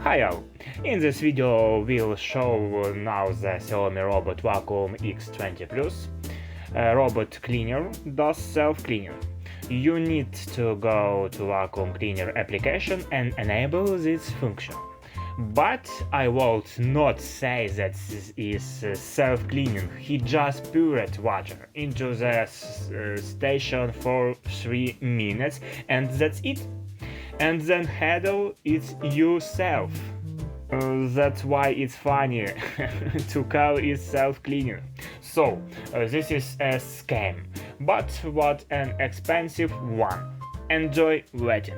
Hi all! In this video we'll show now the Xiaomi robot vacuum X20 Plus. Robot cleaner does self-cleaning. You need to go to vacuum cleaner application and enable this function. But I would not say that this is self-cleaning. He just poured water into the station for 3 minutes and that's it. And then handle it yourself. That's why it's funny to call it self-cleaner. So, this is a scam, but what an expensive one. Enjoy waiting.